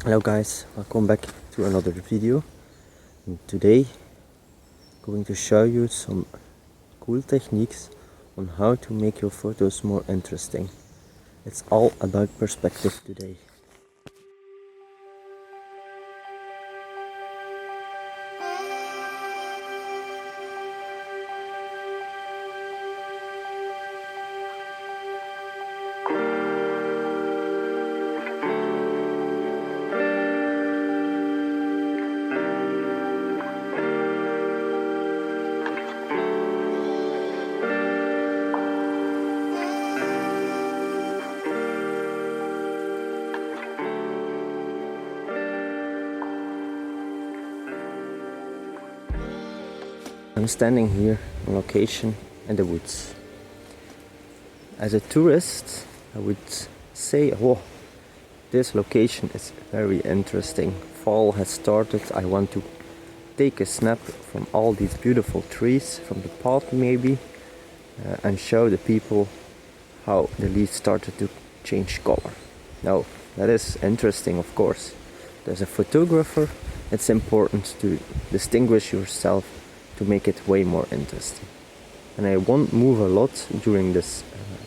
Hello guys, welcome back to another video. And today I'm going to show you some cool techniques on how to make your photos more interesting. It's all about perspective today. I'm standing here on location in the woods. As a tourist, I would say, oh, this location is very interesting. Fall has started. I want to take a snap from all these beautiful trees, from the path maybe, and show the people how the leaves started to change color. Now, that is interesting, of course. As a photographer, it's important to distinguish yourself to make it way more interesting. And I won't move a lot during this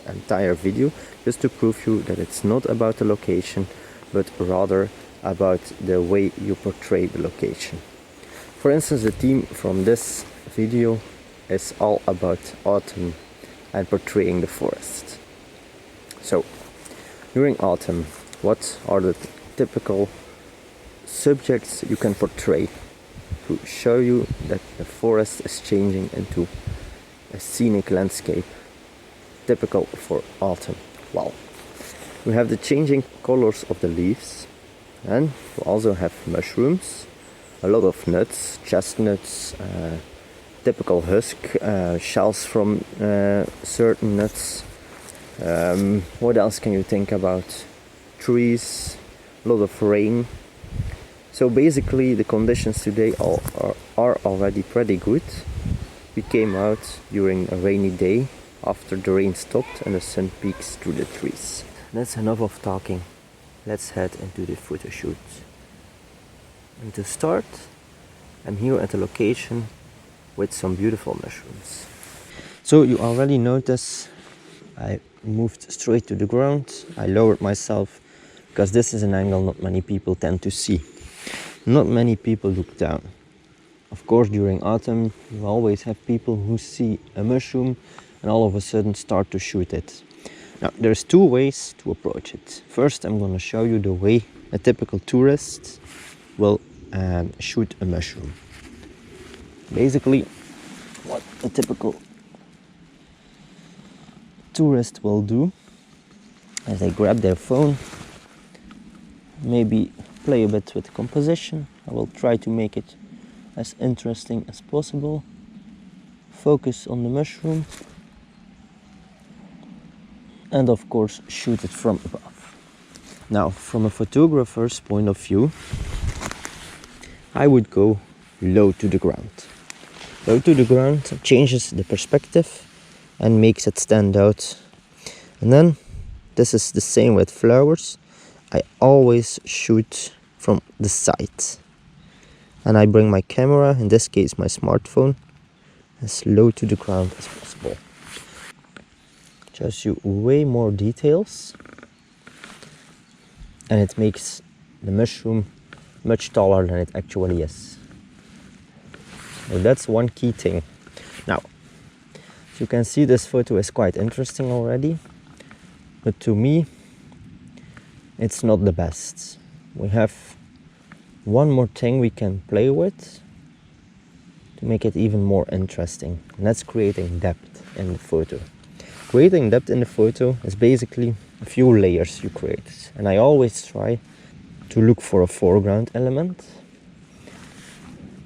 entire video, just to prove you that it's not about the location, but rather about the way you portray the location. For instance, the theme from this video is all about autumn and portraying the forest. So, during autumn, what are the typical subjects you can portray to show you that the forest is changing into a scenic landscape typical for autumn? Well, we have the changing colors of the leaves, and we also have mushrooms, a lot of nuts, chestnuts, typical husk, shells from certain nuts. What else can you think about? Trees, a lot of rain. So basically the conditions today are already pretty good. We came out during a rainy day after the rain stopped and the sun peeks through the trees. That's enough of talking. Let's head into the photo shoot. And to start, I'm here at a location with some beautiful mushrooms. So you already notice I moved straight to the ground. I lowered myself because this is an angle not many people tend to see. Not many people look down. Of course, during autumn, you always have people who see a mushroom and all of a sudden start to shoot it. Now, there's two ways to approach it. First, I'm going to show you the way a typical tourist will shoot a mushroom. Basically, what a typical tourist will do is they grab their phone, maybe play a bit with composition. I will try to make it as interesting as possible. Focus on the mushroom. And of course, shoot it from above. Now, from a photographer's point of view, I would go low to the ground. Low to the ground changes the perspective and makes it stand out. And then, this is the same with flowers. I always shoot from the side, and I bring my camera, in this case my smartphone, as low to the ground as possible. Shows you way more details, and it makes the mushroom much taller than it actually is. So that's one key thing. Now, as you can see, this photo is quite interesting already, but to me it's not the best. We have one more thing we can play with to make it even more interesting, and that's creating depth in the photo. Creating depth in the photo is basically a few layers you create, and I always try to look for a foreground element,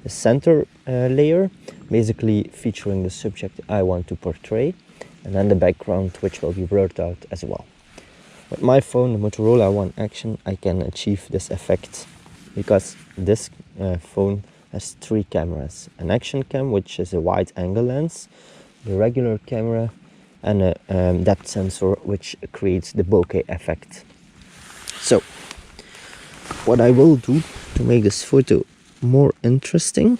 the center layer basically featuring the subject I want to portray, and then the background which will be blurred out as well. With my phone, the Motorola One Action, I can achieve this effect because this phone has three cameras. An action cam, which is a wide angle lens, the regular camera, and a depth sensor, which creates the bokeh effect. So, what I will do to make this photo more interesting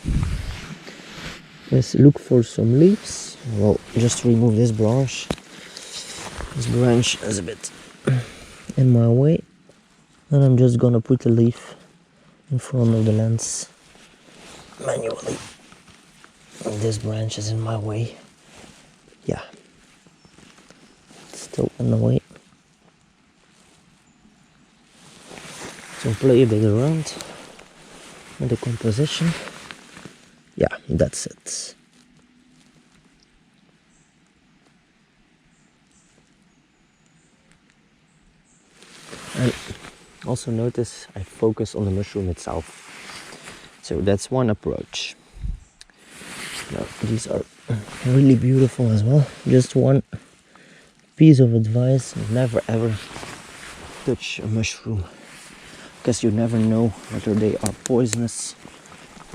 is look for some leaves. Well, just remove this branch. This branch is a bit in my way, and I'm just gonna put a leaf in front of the lens manually. And this branch is in my way. Yeah, it's still in the way. So play a bit around with the composition. Yeah, that's it. And also notice I focus on the mushroom itself. So that's one approach. Now these are really beautiful as well. Just one piece of advice: never ever touch a mushroom, because you never know whether they are poisonous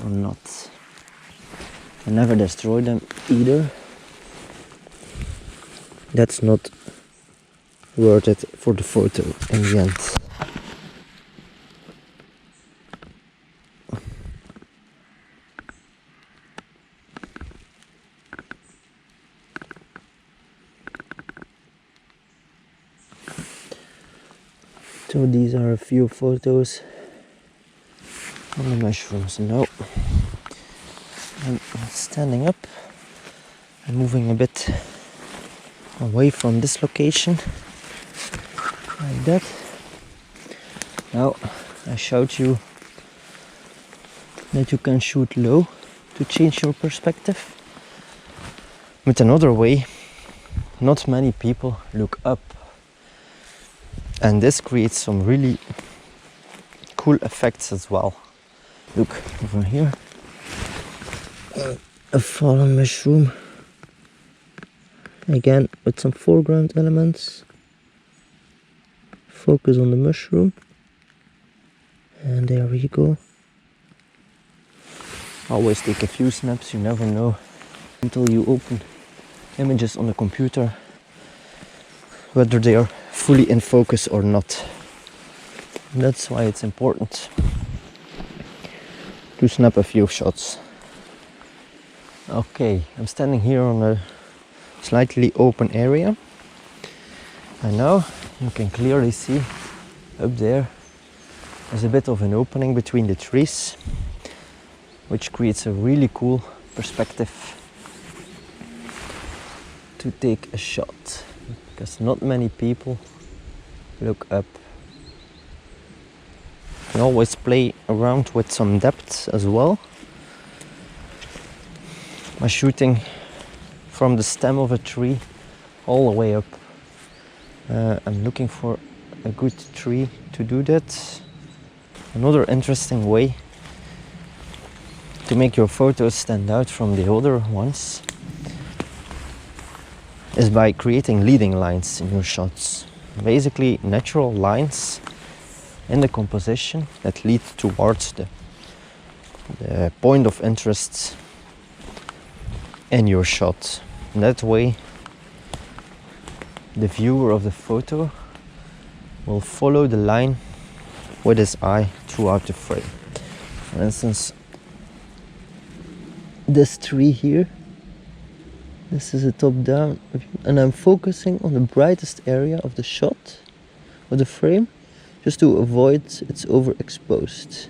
or not. And never destroy them either. That's not worth it for the photo in the end. So these are a few photos on the mushrooms. Now I'm standing up and moving a bit away from this location, like that. Now I showed you that you can shoot low to change your perspective. With another way, not many people look up, and this creates some really cool effects as well. Look over here, a fallen mushroom, again with some foreground elements. Focus on the mushroom, and there we go. Always take a few snaps, you never know until you open images on the computer whether they are fully in focus or not. That's why it's important to snap a few shots. Okay, I'm standing here on a slightly open area, and now you can clearly see up there there's a bit of an opening between the trees, which creates a really cool perspective to take a shot, because not many people look up. You can always play around with some depth as well by shooting from the stem of a tree all the way up. I'm looking for a good tree to do that. Another interesting way to make your photos stand out from the other ones is by creating leading lines in your shots. Basically natural lines in the composition that lead towards the point of interest in your shot. That way the viewer of the photo will follow the line with his eye throughout the frame. For instance, this tree here, this is a top-down view, and I'm focusing on the brightest area of the shot, of the frame, just to avoid it's overexposed.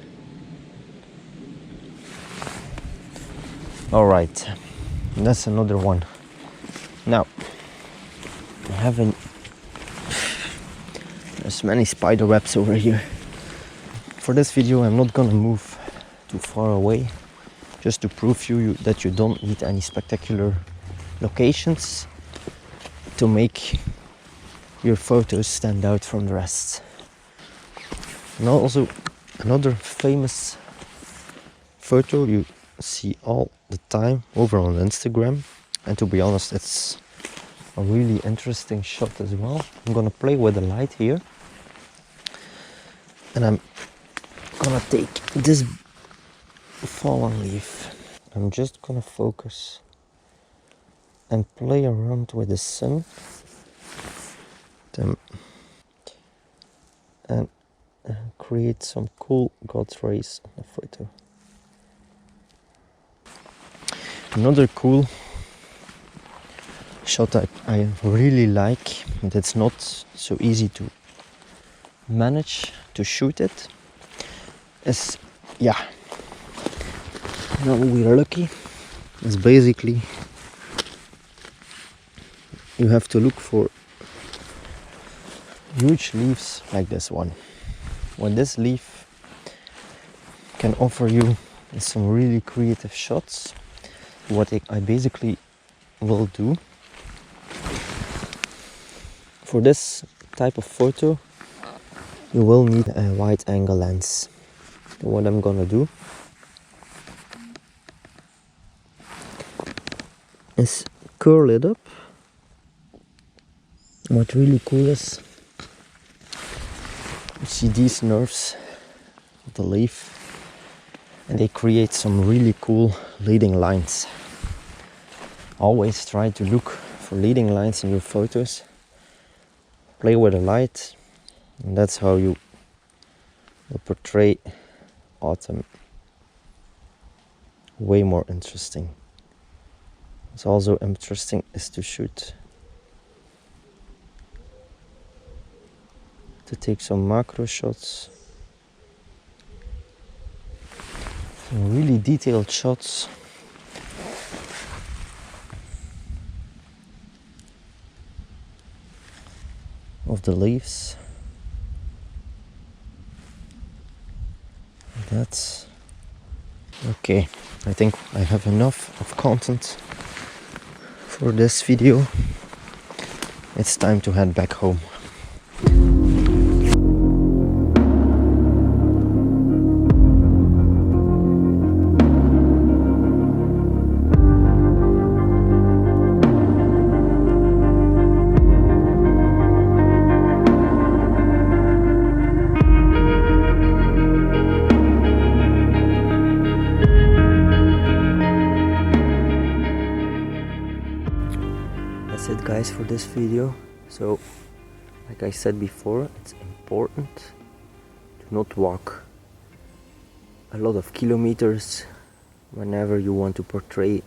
Alright, that's another one. Now, there's many spider webs over here. For this video I'm not gonna move too far away, just to prove you that you don't need any spectacular locations to make your photos stand out from the rest. And also another famous photo you see all the time over on Instagram, and to be honest it's a really interesting shot as well. I'm gonna play with the light here, and I'm gonna take this fallen leaf. I'm just gonna focus and play around with the sun and create some cool God's rays on the photo. Another cool shot that I really like, and it's not so easy to manage to shoot it, is, yeah, now we're lucky. It's basically, you have to look for huge leaves like this one. What this leaf can offer you is some really creative shots. What I basically will do for this type of photo, you will need a wide angle lens. So what I'm gonna do is curl it up. What really cool is, you see these nerves of the leaf, and they create some really cool leading lines. Always try to look for leading lines in your photos. Play with the light, and that's how you will portray autumn way more interesting. What's also interesting is to take some macro shots, some really detailed shots. Of the leaves. That's okay. I think I have enough of content for this video. It's time to head back home. That's it, guys, for this video. So like I said before, it's important to not walk a lot of kilometers whenever you want to portray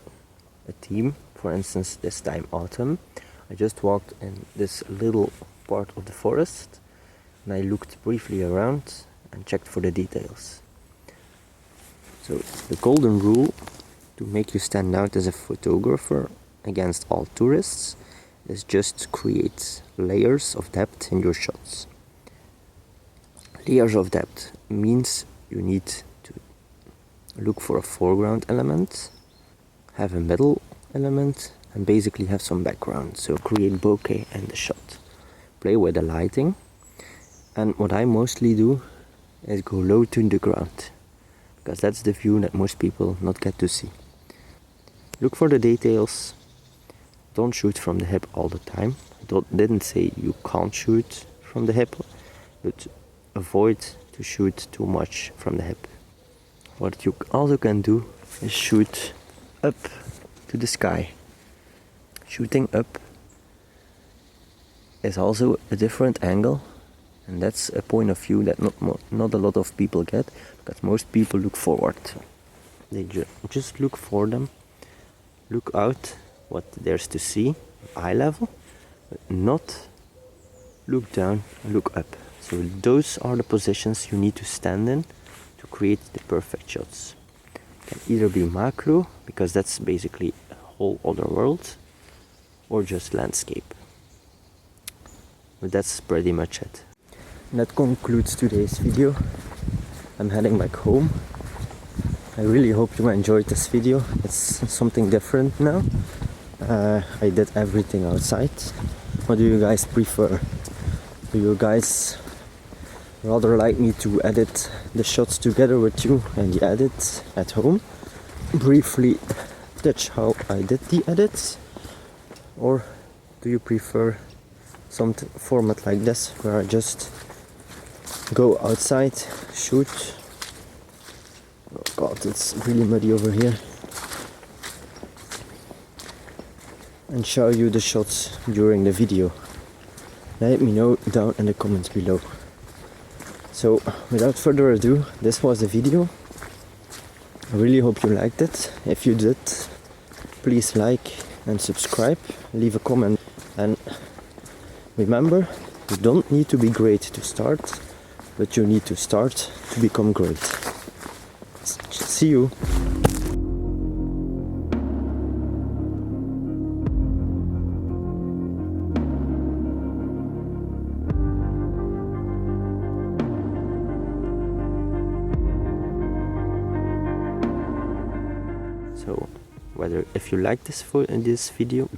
a theme. For instance, this time autumn, I just walked in this little part of the forest and I looked briefly around and checked for the details. So the golden rule to make you stand out as a photographer against all tourists is just create layers of depth in your shots. Layers of depth means you need to look for a foreground element, have a middle element, and basically have some background. So create bokeh in the shot. Play with the lighting, and what I mostly do is go low to the ground, because that's the view that most people not get to see. Look for the details. Don't shoot from the hip all the time. Didn't say you can't shoot from the hip, but avoid to shoot too much from the hip. What you also can do is shoot up to the sky. Shooting up is also a different angle, and that's a point of view that not a lot of people get, because most people look forward. They just look for them, look out what there's to see, eye level, but not look down and look up. So those are the positions you need to stand in to create the perfect shots. It can either be macro, because that's basically a whole other world, or just landscape. But that's pretty much it. And that concludes today's video. I'm heading back home. I really hope you enjoyed this video. It's something different now. I did everything outside. What do you guys prefer? Do you guys rather like me to edit the shots together with you and the edit at home? Briefly touch how I did the edits? Or do you prefer some format like this, where I just go outside, shoot? Oh god, it's really muddy over here. And show you the shots during the video. Let me know down in the comments below. So without further ado, this was the video. I really hope you liked it. If you did, please like and subscribe, leave a comment, and remember, you don't need to be great to start, but you need to start to become great. See you! So, if you like this video,